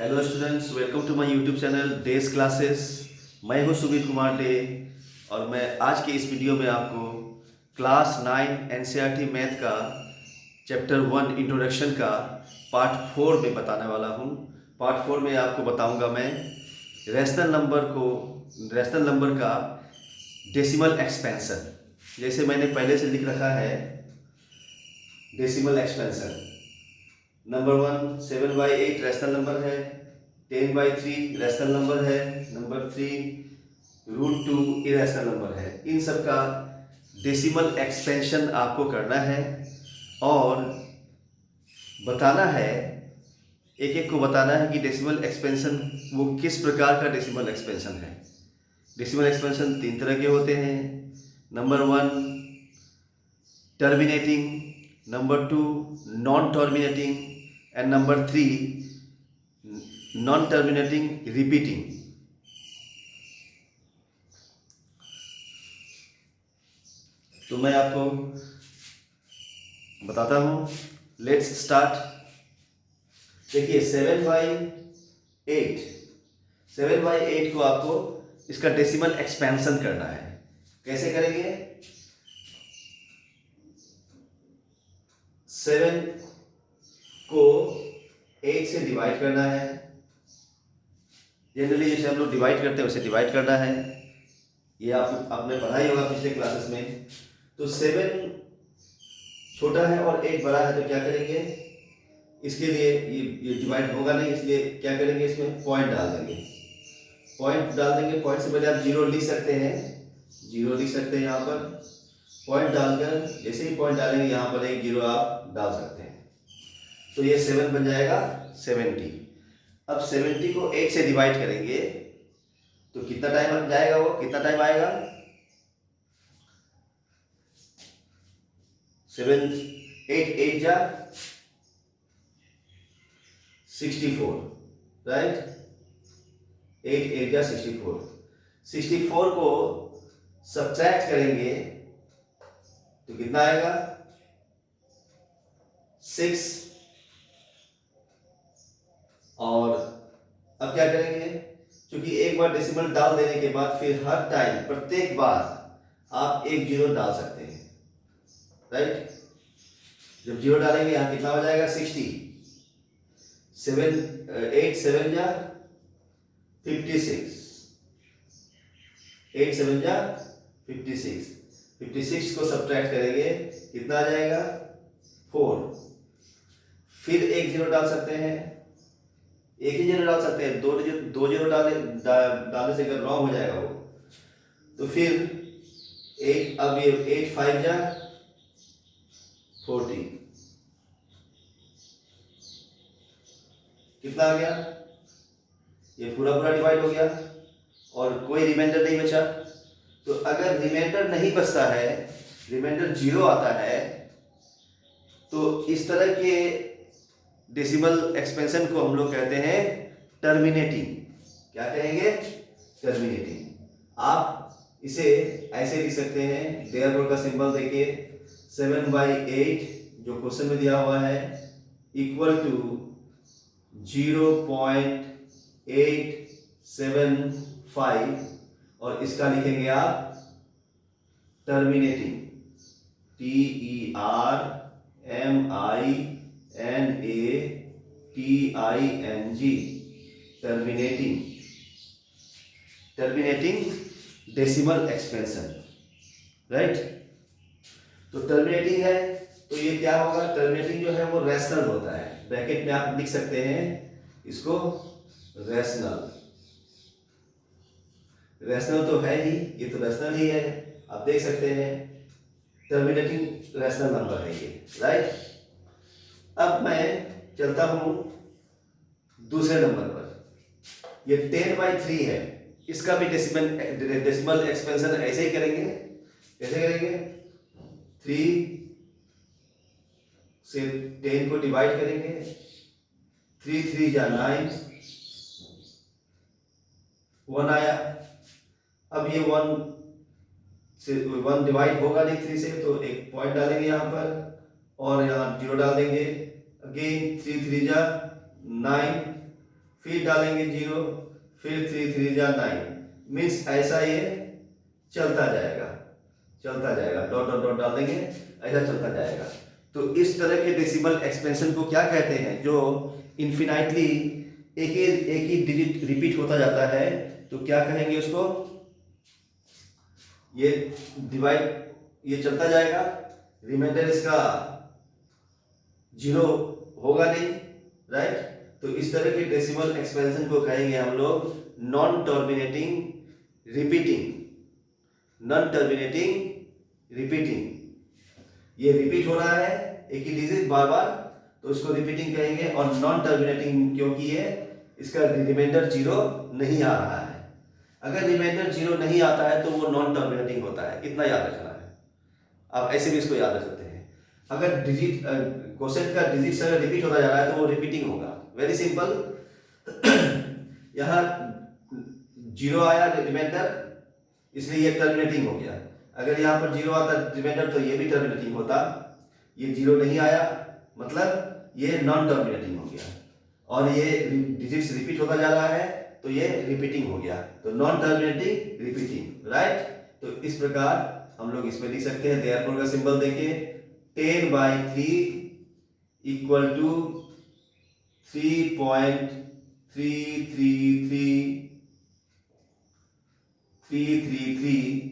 Hello students, welcome to my YouTube channel days classes. मैं हूं Subir Kumar day और मैं आज के इस वीडियो में आपको क्लास 9 एनसीईआरटी मैथ का चैप्टर 1 इंट्रोडक्शन का पार्ट 4 में बताने वाला हूं। पार्ट 4 में आपको बताऊंगा मैं रैशनल नंबर का डेसिमल एक्सपेंशन। जैसे मैंने पहले से लिख रखा है decimal expansion. Number 1 7/8 rational number है, 10/3 रैशनल नंबर है, नंबर 3 √2 इरेशनल नंबर है। इन सब का डेसिमल एक्सपेंशन आपको करना है और बताना है, एक एक को बताना है कि डेसिमल एक्सपेंशन वो किस प्रकार का डेसिमल एक्सपेंशन है। डेसिमल एक्सपेंशन 3 तरह के होते हैं। Number 1 terminating, number 2 non terminating and number 3 non terminating repeating. तो मैं आपको बताता हूं, लेट्स स्टार्ट। देखिए 7/8 को आपको इसका डेसिमल एक्सपेंशन करना है। कैसे करेंगे? 7 को 8 से डिवाइड करना है। जनरली जैसे हम लोग डिवाइड करते हैं वैसे डिवाइड करना है। ये आपने पढ़ा ही होगा पिछले क्लासेस में। तो 7 छोटा है और 8 बड़ा है, तो क्या करेंगे? इसके लिए ये डिवाइड होगा नहीं, इसलिए क्या करेंगे? इसमें पॉइंट डाल देंगे। पॉइंट से पहले आप जीरो लिख सकते हैं, यहाँ पर पॉइंट डालकर। जैसे ही पॉइंट डालेंगे यहाँ पर एक जीरो आप डाल सकते हैं, तो ये 7 बन जाएगा 70। अब 70 को 8 से डिवाइड करेंगे तो कितना टाइम जाएगा? वो कितना टाइम आएगा? 7 8 8 जा 64, राइट? 8 8 जा 64। 64 को सब्ट्रैक्ट करेंगे तो कितना आएगा? 6। और अब क्या करेंगे? क्योंकि एक बार डेसिमल डाल देने के बाद फिर हर टाइम प्रत्येक बार आप एक जीरो डाल सकते हैं, राइट? जब जीरो डालेंगे यहाँ कितना हो जाएगा? 60। 8 7 जा 56। 8 7 जा 56। 56 को सब्ट्रैक्ट करेंगे कितना आ जाएगा? 4। फिर एक जीरो डाल सकते हैं, एक ही जीरो डाल सकते हैं। दो जीरो डालने से अगर रॉन्ग हो जाएगा वो, तो फिर 8, अब ये 8 5 जा 40। कितना आ गया? ये पूरा डिवाइड हो गया और कोई रिमाइंडर नहीं बचा। तो अगर रिमाइंडर नहीं बचता है, रिमाइंडर जीरो आता है, तो इस तरह के डेसिमल एक्सपेंशन को हम लोग कहते हैं टर्मिनेटिंग। क्या कहेंगे? टर्मिनेटिंग। आप इसे ऐसे लिख सकते हैं, देयरफॉर का सिंबल देखिए, 7/8 जो क्वेश्चन में दिया हुआ है इक्वल टू 0.875 और इसका लिखेंगे आप terminating, terminating, terminating decimal expansion, right? तो टर्मिनेटिंग है तो ये क्या होगा? टर्मिनेटिंग जो है वो रैशनल होता है। ब्रैकेट में आप लिख सकते हैं इसको रैशनल तो है ही, ये तो रैशनल ही है। आप देख सकते हैं टर्मिनेटिंग रैशनल नंबर है ये, राइट? अब मैं चलता हूं दूसरे नंबर पर। ये 10/3 है, इसका भी डेसिमल एक्सपेंशन ऐसे ही करेंगे। कैसे करेंगे? 3 से 10 को डिवाइड करेंगे, 3 3 जा 9, 1 आया। अब ये 1 डिवाइड होगा नहीं 3 से, तो एक पॉइंट डालेंगे यहाँ पर और यहाँ जीरो डाल देंगे। अगेन 3 3 जा 9, फिर डालेंगे 0, फिर 3 3 जा 9, मीन्स ऐसा ये चलता जाएगा, चलता जाएगा, डॉट डॉट डॉट डाल देंगे, ऐसा चलता जाएगा। तो इस तरह के डेसिमल एक्सपेंशन को क्या कहते हैं, जो इन्फिनाइटली एक ही डिजिट रिपीट होता जाता है, तो क्या कहेंगे उसको, ये डिवाइड, ये चलता जाएगा, रिमाइंडर इसका 0 होगा नहीं, राइट। तो इस तरह के डेसिमल एक्सपेंशन को कहेंगे हम लोग non terminating repeating, non terminating repeating. ये रिपीट हो रहा है एक ही डिजिट बार बार, तो इसको रिपीटिंग कहेंगे। और नॉन टर्मिनेटिंग क्योंकि ये इसका रिमाइंडर 0 नहीं आ रहा है। अगर रिमाइंडर 0 नहीं आता है तो वो नॉन टर्मिनेटिंग होता है, इतना याद रखना है। आप ऐसे भी इसको याद रख सकते हैं। अगर डिजिट क्वोशिएंट का डिजिट अगर रिपीट होता जा रहा है तो वो रिपीटिंग होगा, वेरी सिंपल। यहाँ 0 आया रिमाइंडर, इसलिए ये टर्मिनेटिंग हो गया। अगर यहाँ पर 0 आता रिमाइंडर तो ये भी टर्मिनेटिंग होता। ये 0 नहीं आया मतलब ये नॉन टर्मिनेटिंग हो गया, और ये डिजिट्स रिपीट होता जा रहा है तो ये रिपीटिंग हो गया, तो नॉन टर्मिनेटिंग रिपीटिंग, राइट। तो इस प्रकार हम लोग इसमें लिख सकते हैं, देयरफॉर का सिंबल देखिए, 10/3 इक्वल टू 3.333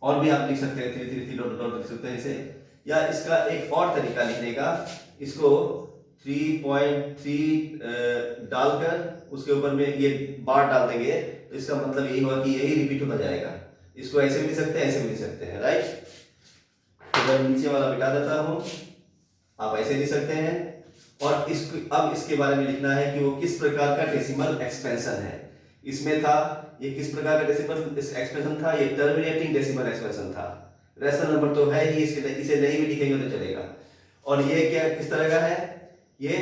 और भी आप लिख सकते हैं 333 डॉट डॉट लिख सकते हैं इसे, या इसका एक और तरीका लिखने का, इसको 3.3 डालकर उसके ऊपर में ये बार डाल देंगे, तो इसका मतलब यही होगा कि यही रिपीट होता जाएगा। इसको ऐसे भी लिख सकते हैं, ऐसे भी लिख सकते हैं, राइट। तो मैं नीचे वाला मिटा देता हूं, आप ऐसे लिख सकते हैं। और अब इसके बारे में लिखना है कि वो किस प्रकार का डेसिमल एक्सपेंशन है। इसमें था ये किस प्रकार का डेसिमल एक्सपेंशन था, ये टर्मिनेटिंग डेसिमल एक्सपेंशन था। रैशनल नंबर तो है ही, इसे नहीं भी लिखेंगे तो चलेगा। और ये क्या किस तरह का है, ये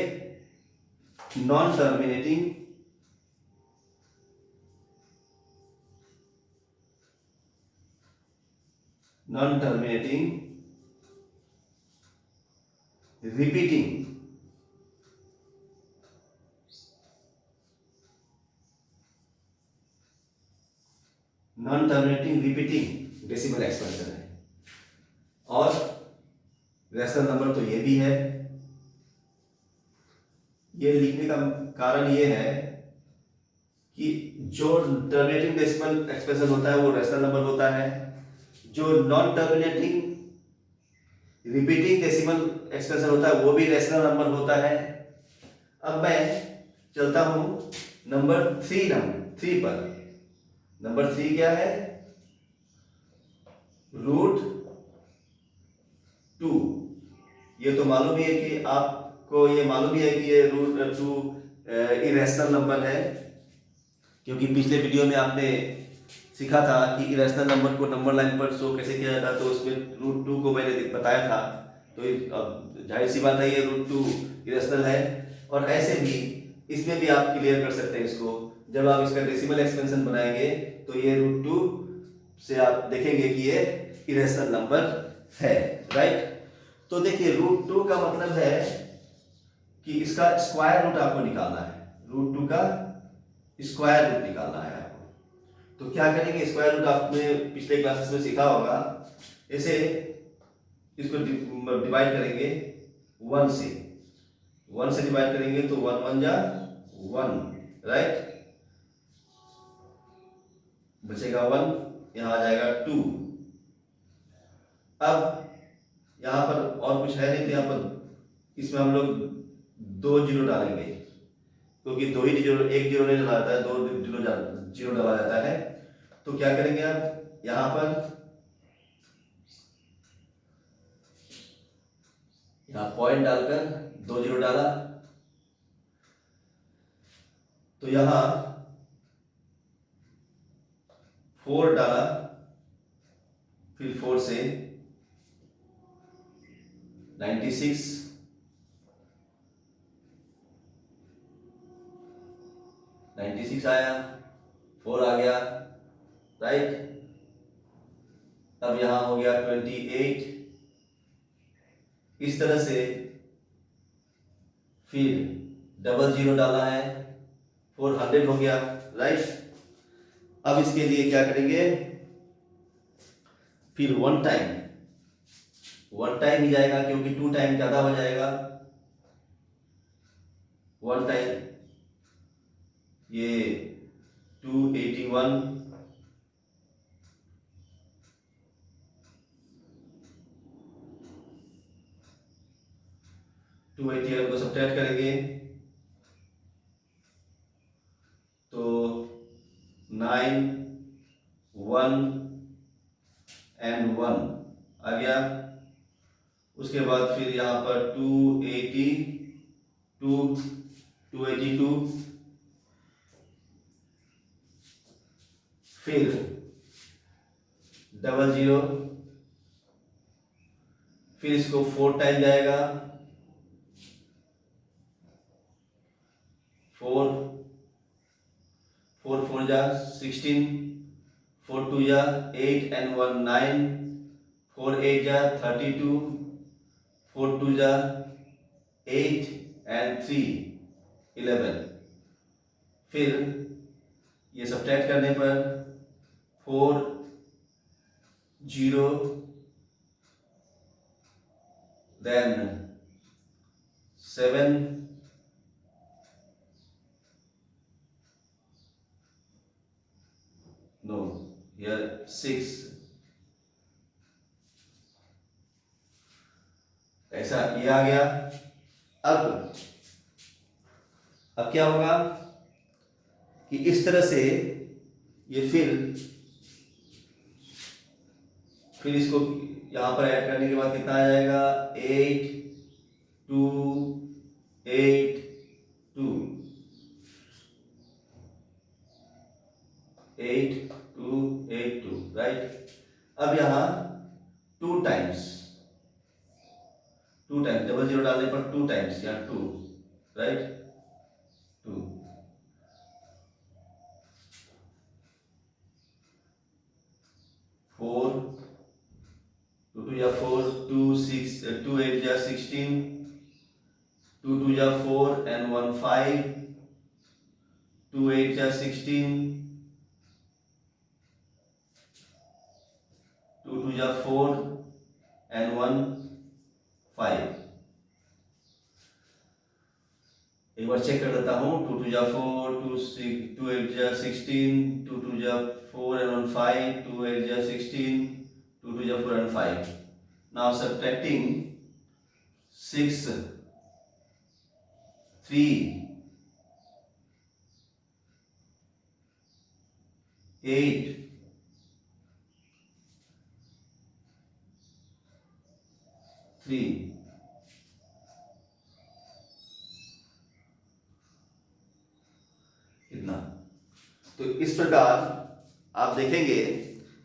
non terminating repeating decimal expansion है। और रैशनल नंबर तो ये भी है। ये लिखने का कारण ये है कि जो टर्मिनेटिंग डेसिमल एक्सपेंशन होता है वो रैशनल नंबर होता है, जो non terminating repeating decimal expansion होता है वो भी रैशनल नंबर होता है। अब मैं चलता हूं नंबर 3 पर। नंबर 3 क्या है, √2। ये तो मालूम ही है कि आपको ये मालूम ही है कि ये √2 इरेशनल नंबर है, क्योंकि पिछले वीडियो में आपने सीखा था कि इरेशनल नंबर को नंबर लाइन पर शो कैसे किया जाता है, तो उसमें √2 को मैंने बताया था। तो अब जाहिर सी बात है ये √2 इरेशनल है। और ऐसे भी इसमें भी आप क्लियर कर सकते हैं इसको, जब आप इसका डेसिमल एक्सपेंशन बनाएंगे तो ये √2 से आप देखेंगे कि ये इरेशनल नंबर है, राइट। तो देखिए √2 का मतलब है कि इसका स्क्वायर रूट आपको निकालना है, √2 का स्क्वायर रूट निकालना है आपको। तो क्या करेंगे, स्क्वायर रूट आपने पिछले क्लासेस में सीखा होगा। ऐसे इसको डिवाइड करेंगे 1 से, 1 से डिवाइड करेंगे तो 1 1 जा 1, राइट। बचेगा 1, यहां आ जाएगा 2। अब यहां पर और कुछ है नहीं, तो यहां पर इसमें हम लोग 2 जीरो डालेंगे, क्योंकि 2 ही जीरो, एक जीरो नहीं डाला जाता है, 2 जीरो डाला जाता है। तो क्या करेंगे आप, यहां पर यहां पॉइंट डालकर 2 जीरो डाला, तो यहां 4 डाला, फिर 4 से 96 आया, 4 आ गया, राइट। अब यहां हो गया 28। इस तरह से फिर डबल जीरो डाला है, 400 हो गया, राइट। अब इसके लिए क्या करेंगे, फिर वन टाइम ही जाएगा क्योंकि टू टाइम ज्यादा हो जाएगा। वन टाइम ये 281, को सब्ट्रैक्ट करेंगे तो 9, 1 एंड 1 आ गया। उसके बाद फिर यहाँ पर 282, फिर डबल जीरो, फिर इसको 4 टाइम जाएगा, 4 4 जा 16, 4 2 जा 8 एंड 1 9, 4 8 जा 32, 4 2 जा 8 एंड 3 11। फिर ये सब्ट्रैक्ट करने पर 4 0 देन 7 नो हियर 6, ऐसा ये आ गया। अब क्या होगा कि इस तरह से ये फिर इसको यहां पर ऐड करने के बाद कितना आ जाएगा, 8 2 8 2 8 2 8 2, राइट। अब यहां 2 टाइम्स डबल जीरो डालने पर 2 टाइम्स यहाँ 2, राइट, 2 4 2 2 जा 4 2 6 2 8 जा 16, 2 2 जा 4 and 1 5, 2 8 जा 16, 2 2 जा 4 and 1 5। एक बार चेक कर देता हूँ, 2 2 जा 4, 2 8 जा 16, 2 2 जा 4 and 1 5, 2 8 जा 16, 2 2 जा 4 and 5। Now subtracting 6 3 8 3, कितना। तो इस प्रकार आप देखेंगे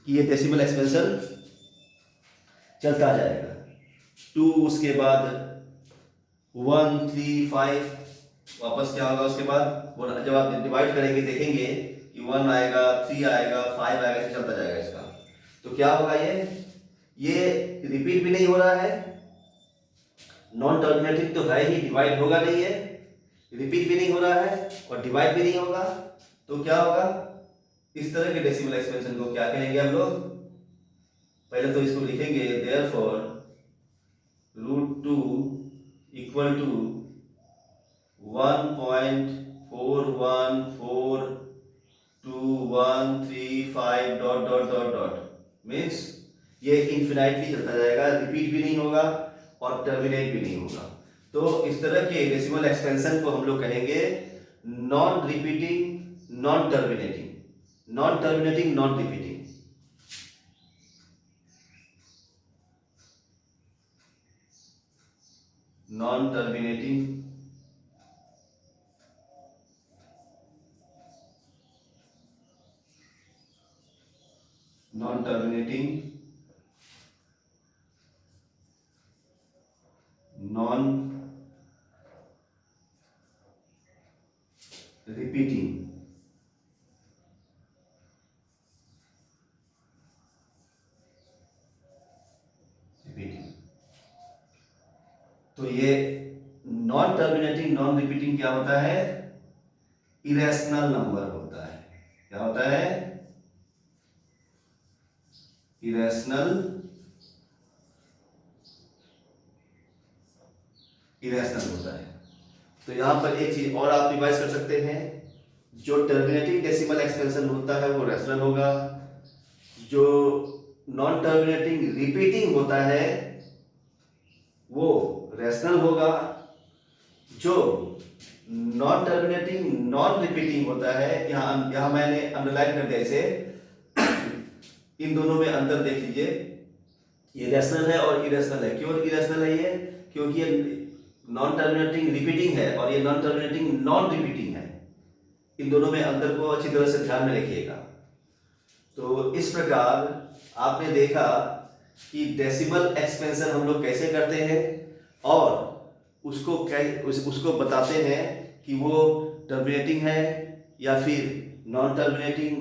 कि ये डेसिमल एक्सपेंशन चलता जाएगा। 2 उसके बाद 1 3 5, वापस क्या होगा उसके बाद, जब आप डिवाइड करेंगे देखेंगे कि 1 आएगा, 3 आएगा, 5 आएगा, ऐसे चलता जाएगा इसका। तो क्या होगा, ये रिपीट भी नहीं हो रहा है, नॉन टर्मिनेटिंग तो है ही, डिवाइड होगा नहीं है, रिपीट भी नहीं हो रहा है और डिवाइड भी नहीं होगा। तो क्या होगा, इस तरह के डेसिमल एक्सपेंशन को क्या कहेंगे हम लोग, पहले तो इसको लिखेंगे therefore √2 equal to 1.4142135 dot dot dot dot, means ये इन्फिनाइटली चलता जाएगा, रिपीट भी नहीं होगा और टर्मिनेट भी नहीं होगा। तो इस तरह के डेसिमल एक्सपेंशन को हम लोग कहेंगे non repeating non terminating, non terminating non repeating. Non terminating non repeating. तो ये non terminating non non repeating क्या होता है? इरेशनल नंबर होता है। क्या होता है? इरेशनल होता है। तो यहां पर एक चीज और आप रिवाइज कर सकते हैं, जो टर्मिनेटिंग डेसिमल एक्सपेंशन होता है वो रैशनल होगा, जो नॉन टर्मिनेटिंग रिपीटिंग होता है वो रैशनल होगा, जो नॉन टर्मिनेटिंग नॉन रिपीटिंग होता है, यहां मैंने अंडरलाइन कर दिया इसे, इन दोनों में अंतर देख लीजिए, ये रैशनल है और इरेशनल है। क्यों इरेशनल है ये? क्योंकि ये नॉन टर्मिनेटिंग रिपीटिंग है और ये नॉन टर्मिनेटिंग नॉन रिपीटिंग है। इन दोनों में अंतर को अच्छी तरह से ध्यान में रखिएगा। तो इस प्रकार आपने देखा कि डेसिमल एक्सपेंशन हम लोग कैसे करते हैं और उसको बताते हैं कि वो टर्मिनेटिंग है या फिर नॉन टर्मिनेटिंग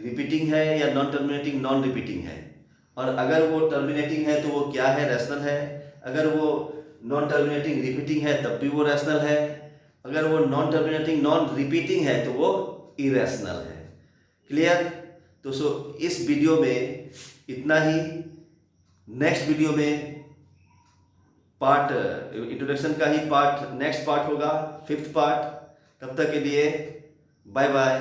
रिपीटिंग है या नॉन टर्मिनेटिंग नॉन रिपीटिंग है। और अगर वो टर्मिनेटिंग है तो वो क्या है? रैशनल है। अगर वो नॉन टर्मिनेटिंग रिपीटिंग है तब भी वो रैशनल है। अगर वो नॉन टर्मिनेटिंग नॉन रिपीटिंग है तो वो इरेशनल है। क्लियर? तो इस वीडियो में इतना ही। नेक्स्ट वीडियो में पार्ट इंट्रोडक्शन का ही पार्ट नेक्स्ट पार्ट होगा, 5th पार्ट। तब तक के लिए बाय बाय।